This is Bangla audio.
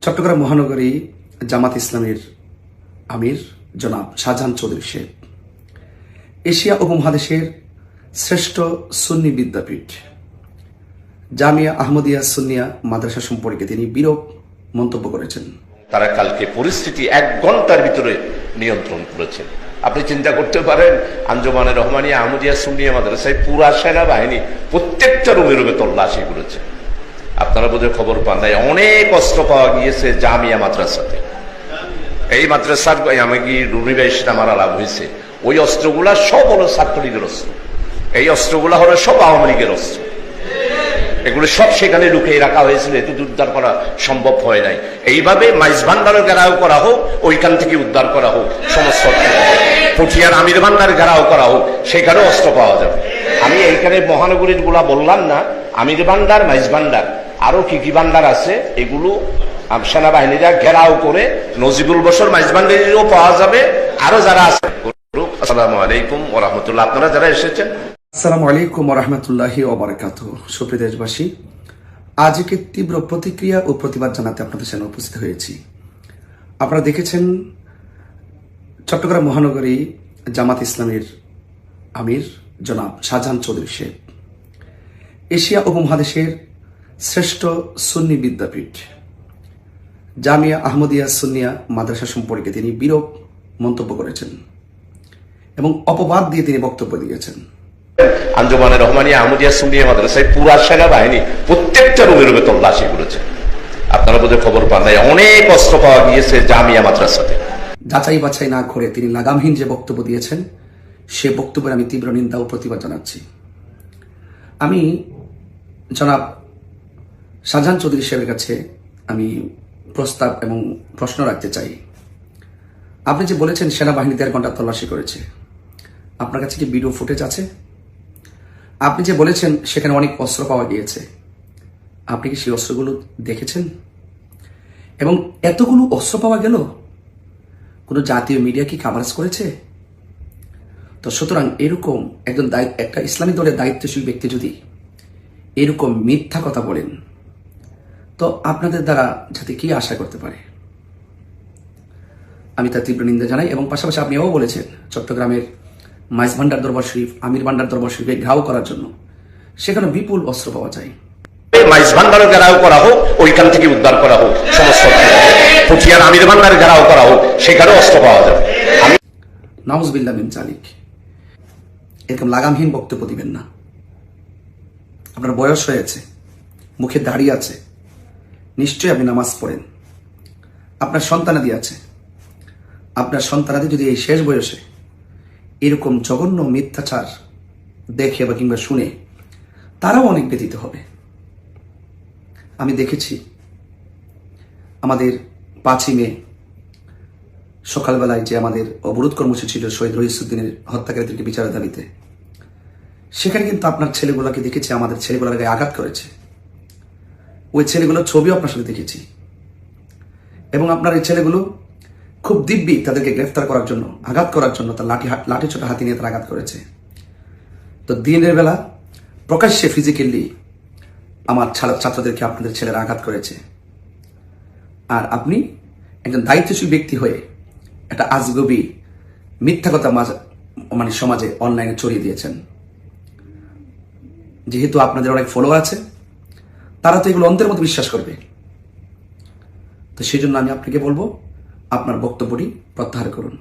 চট্টগ্রাম মহানগরী জামাত ইসলামের আমির জনাব শাহজাহান চৌধুরী সাহেব এশিয়া উপমহাদেশের শ্রেষ্ঠ সুন্নি বিদ্যাপীঠ জামিয়া আহমদিয়া সুন্নিয়া মাদ্রাসা সম্পর্কে তিনি বিরূপ মন্তব্য করেছেন। তারা কালকে পরিস্থিতি 1 ঘন্টার ভিতরে নিয়ন্ত্রণ করেছেন। আপনি চিন্তা করতে পারেন, আঞ্জুমানে রহমানিয়া আহমদিয়া সুন্নিয়া মাদ্রাসায় পুরা সেনাবাহিনী প্রত্যেকটা রুমে রুমে তল্লাশি করেছে। আপনারা বোধহয় খবর পান নাই, অনেক অস্ত্র পাওয়া গিয়েছে জামিয়া মাদ্রাসাতে। এই মাদ্রাসার আমি রুনিবাই আমার আলাপ হয়েছে, ওই অস্ত্রগুলা সব হলো ছাত্রলীগের অস্ত্র, এই অস্ত্রগুলা হলো সব আওয়ামী লীগের অস্ত্র। এগুলো সব সেখানে লুকিয়ে রাখা হয়েছিল, এত উদ্ধার করা সম্ভব হয় নাই। এইভাবে মাইজ ভান্ডারের ঘেরাও করা হোক, ওইখান থেকে উদ্ধার করা হোক, সমস্ত পটিয়ার আমির ভান্ডার ঘেরাও করা হোক, সেখানেও অস্ত্র পাওয়া যাবে। আমি এইখানে মহানগরীর গুলা বললাম না, আমির ভান্ডার, মাইজ ভান্ডার, আরো কি কি ভান্ডার আছে, এগুলো সেনাবাহিনীরা ঘেরাও করে নজিবুল বছর মাইজ ভান্ডারিও পাওয়া যাবে, আরো যারা আছে। আসসালামু আলাইকুম ওয়া রাহমাতুল্লাহ। আপনারা যারা এসেছেন, আসসালামু আলাইকুম ওয়া রাহমাতুল্লাহি ওয়া বারাকাতুহু। সুপ্রিয় দেশবাসী, আজকে তীব্র প্রতিক্রিয়া ও প্রতিবাদ জানাতে আপনাদের সামনে উপস্থিত হয়েছি। আপনারা দেখেছেন চট্টগ্রাম মহানগরী জামাত ইসলামের আমির জনাব শাহজাহান চৌধুরী সাহেব এশিয়া উপমহাদেশের শ্রেষ্ঠ সুন্নি বিদ্যাপীঠ জামিয়া আহমদিয়া সুন্নিয়া মাদ্রাসা সম্পর্কে তিনি বিরূপ মন্তব্য করেছেন এবং অপবাদ দিয়ে তিনি বক্তব্য দিয়েছেন। আঞ্জুমানে রহমানিয়া আহমদিয়া সুন্নিয়া মাদ্রাসায় পুরা সেনাবাহিনী প্রত্যেকটা রুমে রুমে তল্লাশি করেছে। আপনারা বোধহয় খবর পান নাই, অনেক অস্ত্র পাওয়া গিয়েছে জামিয়া মাদ্রাসাতে। যাচাই বাছাই না করে তিনি লাগামহীন যে বক্তব্য দিয়েছেন, সে বক্তব্যের আমি তীব্র নিন্দা ও প্রতিবাদ জানাচ্ছি। আমি জনাব শাহজাহান চৌধুরী সাহেবের কাছে আমি প্রস্তাব এবং প্রশ্ন রাখতে চাই। আপনি যে বলেছেন সেনাবাহিনী 1.5 ঘন্টা তল্লাশি করেছে, আপনার কাছে কি ভিডিও ফুটেজ আছে? আপনি যে বলেছেন সেখানে অনেক অস্ত্র পাওয়া গিয়েছে, আপনি কি সেই অস্ত্রগুলো দেখেছেন? এবং এতগুলো অস্ত্র পাওয়া গেল, কোনো জাতীয় মিডিয়া কি কাভারেজ করেছে? তো সুতরাং এরকম একটা ইসলামী দলের দায়িত্বশীল ব্যক্তি যদি এরকম মিথ্যা কথা বলেন, তো আপনাদের দ্বারা যাতে কি আশা করতে পারে? আমি তার তীব্র নিন্দা জানাই। এবং পাশাপাশি আপনি এও বলেছেন চট্টগ্রামের মাইজ ভান্ডার দরবার শরীফ, আমির ভান্ডার দরবার শরীফে ঘাও করার জন্য সেখানে বিপুল অস্ত্র পাওয়া যায়। মাইজ ভান্ডার ঘেরাও করা হোক, ওইখান থেকে উদ্ধার করা হোক, সমস্ত পটিয়ার আমির ভান্ডার ঘেরাও করা হোক, সেখানেও অস্ত্র পাওয়া যাবে। নাউজুবিল্লাহ মিন যালিক। এরকম লাগামহীন বক্তব্য দিবেন না। আপনার বয়স হয়েছে, মুখে দাড়ি আছে, নিশ্চয়ই আপনি নামাজ পড়েন, আপনার সন্তানাদি আছে। আপনার সন্তানাদি যদি এই শেষ বয়সে এরকম জঘন্য মিথ্যাচার দেখে বা কিংবা শুনে, তারাও অনেক ব্যথিত হবে। আমি দেখেছি আমাদের 5ই মে সকালবেলায় যে আমাদের অবরোধ কর্মসূচি ছিল শহীদ রহিসউদ্দিনের হত্যাকারীদেরকে বিচারের দাবিতে, সেখানে কিন্তু আপনার ছেলেগুলোকে দেখেছি, আমাদের ছেলেগুলোর গায়ে আঘাত করেছে। ওই ছেলেগুলোর ছবিও আপনার সাথে দেখেছি। এবং আপনার এই ছেলেগুলো খুব দিব্যি তাদেরকে গ্রেফতার করার জন্য, আঘাত করার জন্য তার লাঠি ছোট হাতি নিয়ে তারা আঘাত করেছে। তো দিনের বেলা প্রকাশ্যে ফিজিক্যালি আমার ছাত্রদেরকে আপনাদের ছেলেরা আঘাত করেছে। আর আপনি একজন দায়িত্বশীল ব্যক্তি হয়ে একটা আজগবি মিথ্যা কথা সমাজে অনলাইনে ছড়িয়ে দিয়েছেন। যেহেতু আপনাদের অনেক ফলোয়ার আছে, তারা তো এগুলো অন্ধের মতো বিশ্বাস করবে। তো সেই জন্য আমি আপনাকে বলবো, আপনার বক্তব্যটি প্রত্যাহার করুন।